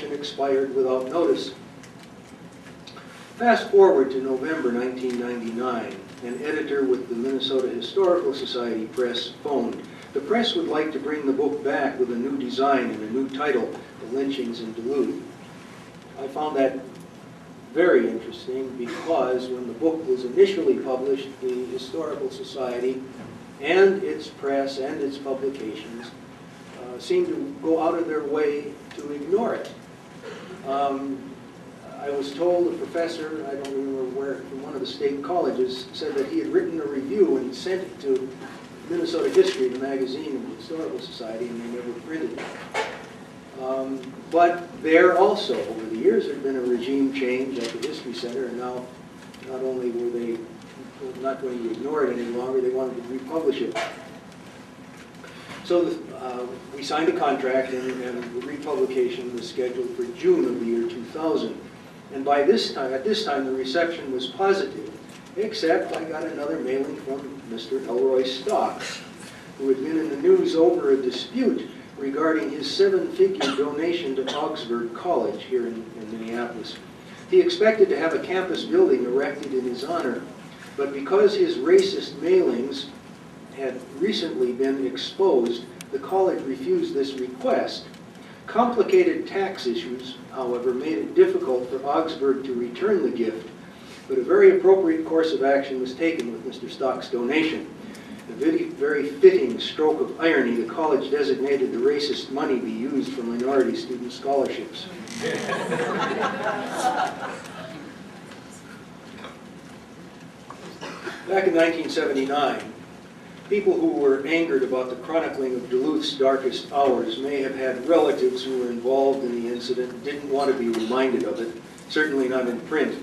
auction expired without notice. Fast forward to November 1999. An editor with the Minnesota Historical Society Press phoned. The press would like to bring the book back with a new design and a new title, The Lynchings in Duluth. I found that very interesting because when the book was initially published, the Historical Society and its press and its publications seemed to go out of their way to ignore it. I was told a professor, I don't remember where, from one of the state colleges, said that he had written a review and sent it to Minnesota History, the magazine of the Historical Society, and they never printed it. But there also, over the years, there had been a regime change at the History Center, and now not only were they not going to ignore it any longer, they wanted to republish it. So we signed a contract, and the republication was scheduled for June of the year 2000. And by this time, at this time, the reception was positive, except I got another mailing from Mr. Elroy Stock, who had been in the news over a dispute regarding his 7-figure donation to Augsburg College here in Minneapolis. He expected to have a campus building erected in his honor, but because his racist mailings had recently been exposed, the college refused this request. Complicated tax issues, however, made it difficult for Augsburg to return the gift, but a very appropriate course of action was taken with Mr. Stock's donation. A very fitting stroke of irony, the college designated the racist money be used for minority student scholarships. Back in 1979, people who were angered about the chronicling of Duluth's darkest hours may have had relatives who were involved in the incident and didn't want to be reminded of it, certainly not in print.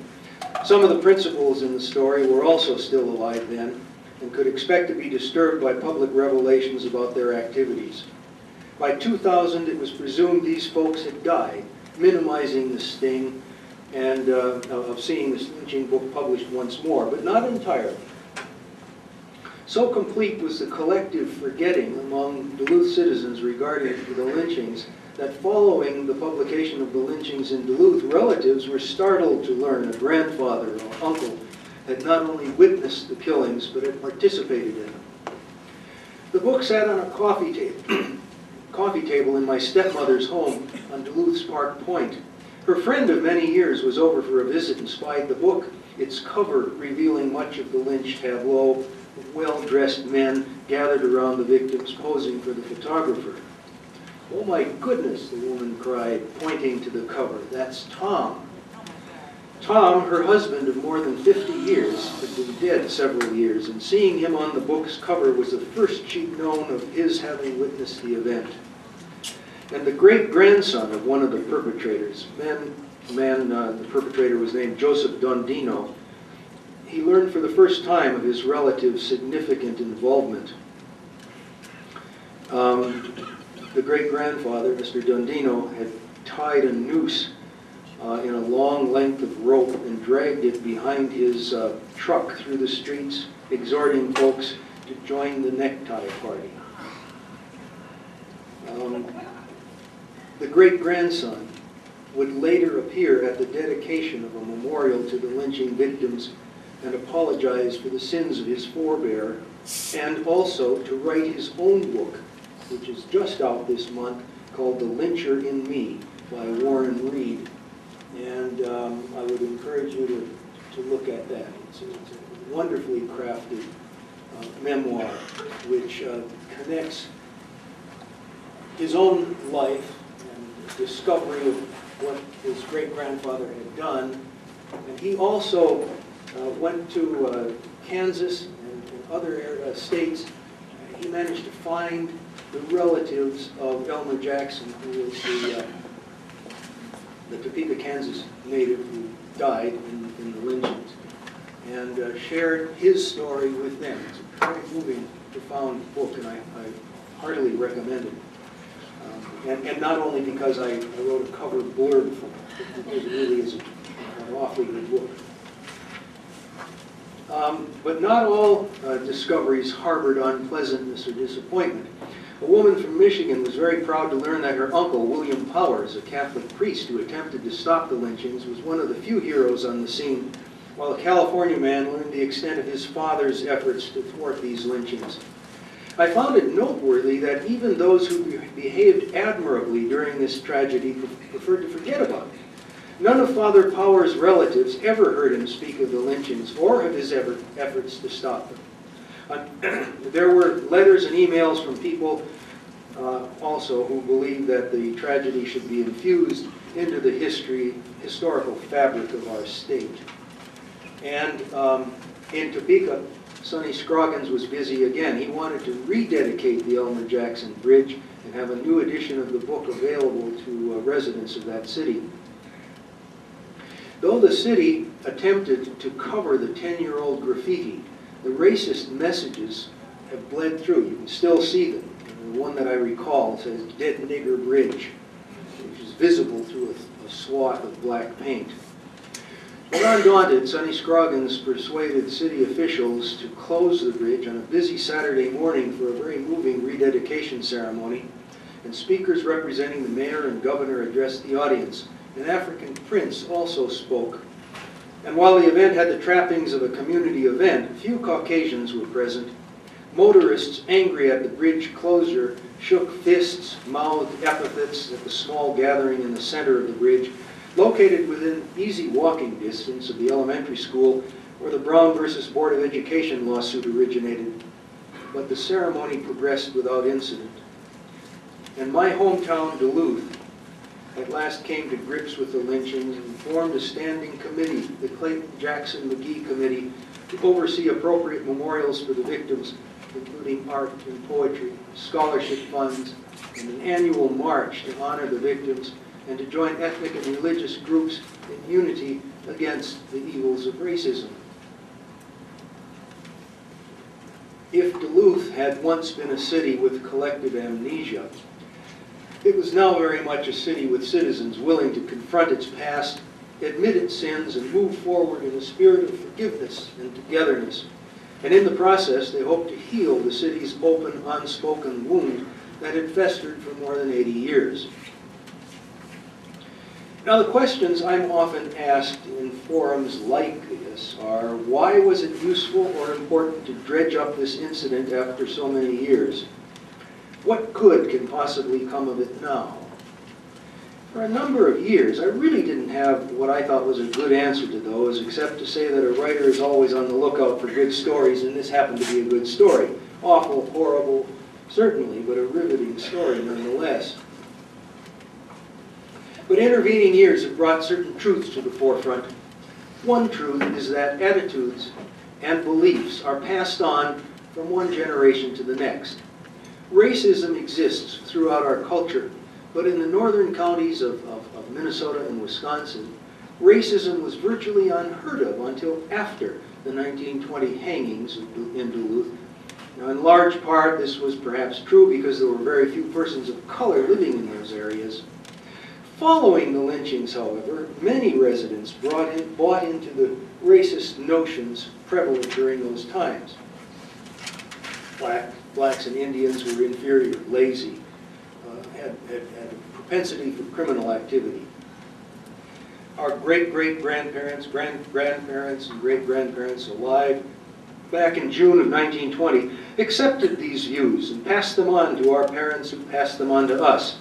Some of the principals in the story were also still alive then and could expect to be disturbed by public revelations about their activities. By 2000, it was presumed these folks had died, minimizing the sting and of seeing this lynching book published once more, but not entirely. So complete was the collective forgetting among Duluth citizens regarding the lynchings that following the publication of the lynchings in Duluth, relatives were startled to learn a grandfather or uncle had not only witnessed the killings, but had participated in them. The book sat on a coffee table in my stepmother's home on Duluth's Park Point. Her friend of many years was over for a visit and spied the book, its cover revealing much of the lynch tableau, well-dressed men gathered around the victims posing for the photographer. "Oh my goodness," the woman cried, pointing to the cover, "that's Tom." Tom, her husband of more than 50 years, had been dead several years, and seeing him on the book's cover was the first she'd known of his having witnessed the event. And the great-grandson of one of the perpetrators, the perpetrator was named Joseph Dondino, he learned for the first time of his relative's significant involvement. The great-grandfather, Mr. Dondino, had tied a noose in a long length of rope and dragged it behind his truck through the streets, exhorting folks to join the necktie party. The great-grandson would later appear at the dedication of a memorial to the lynching victims and apologize for the sins of his forebear, and also to write his own book, which is just out this month, called The Lyncher in Me by Warren Reed. And I would encourage you to look at that. It's a wonderfully crafted memoir which connects his own life and discovery of what his great-grandfather had done. And he also went to Kansas and other states. He managed to find the relatives of Elmer Jackson, who was the Topeka, Kansas native who died in the lynchings, and shared his story with them. It's a very moving, profound book, and I heartily recommend it. And not only because I wrote a cover blurb for it, but because it really is an awfully good book. But not all discoveries harbored unpleasantness or disappointment. A woman from Michigan was very proud to learn that her uncle, William Powers, a Catholic priest who attempted to stop the lynchings, was one of the few heroes on the scene, while a California man learned the extent of his father's efforts to thwart these lynchings. I found it noteworthy that even those who behaved admirably during this tragedy preferred to forget about it. None of Father Powers' relatives ever heard him speak of the lynchings or of his efforts to stop them. There were letters and emails from people also who believed that the tragedy should be infused into the historical fabric of our state. And in Topeka, Sonny Scroggins was busy again. He wanted to rededicate the Elmer Jackson Bridge and have a new edition of the book available to residents of that city. Though the city attempted to cover the 10-year-old graffiti, the racist messages have bled through. You can still see them. And the one that I recall says, "Dead Nigger Bridge," which is visible through a swath of black paint. But undaunted, Sonny Scroggins persuaded city officials to close the bridge on a busy Saturday morning for a very moving rededication ceremony, and speakers representing the mayor and governor addressed the audience. An African prince also spoke. And while the event had the trappings of a community event, few Caucasians were present. Motorists angry at the bridge closure shook fists, mouthed epithets at the small gathering in the center of the bridge, located within easy walking distance of the elementary school where the Brown versus Board of Education lawsuit originated. But the ceremony progressed without incident. And my hometown, Duluth, at last came to grips with the lynchings and formed a standing committee, the Clayton-Jackson-McGee Committee, to oversee appropriate memorials for the victims, including art and poetry, scholarship funds, and an annual march to honor the victims and to join ethnic and religious groups in unity against the evils of racism. If Duluth had once been a city with collective amnesia, it was now very much a city with citizens willing to confront its past, admit its sins, and move forward in a spirit of forgiveness and togetherness. And in the process, they hoped to heal the city's open, unspoken wound that had festered for more than 80 years. Now, the questions I'm often asked in forums like this are, why was it useful or important to dredge up this incident after so many years? What good can possibly come of it now? For a number of years, I really didn't have what I thought was a good answer to those, except to say that a writer is always on the lookout for good stories, and this happened to be a good story. Awful, horrible, certainly, but a riveting story nonetheless. But intervening years have brought certain truths to the forefront. One truth is that attitudes and beliefs are passed on from one generation to the next. Racism exists throughout our culture, but in the northern counties of Minnesota and Wisconsin, racism was virtually unheard of until after the 1920 hangings in Duluth. Now, in large part, this was perhaps true because there were very few persons of color living in those areas. Following the lynchings, however, many residents bought into the racist notions prevalent during those times. Blacks and Indians were inferior, lazy, had a propensity for criminal activity. Our great-great-grandparents, grandparents, and great-grandparents alive back in June of 1920 accepted these views and passed them on to our parents who passed them on to us.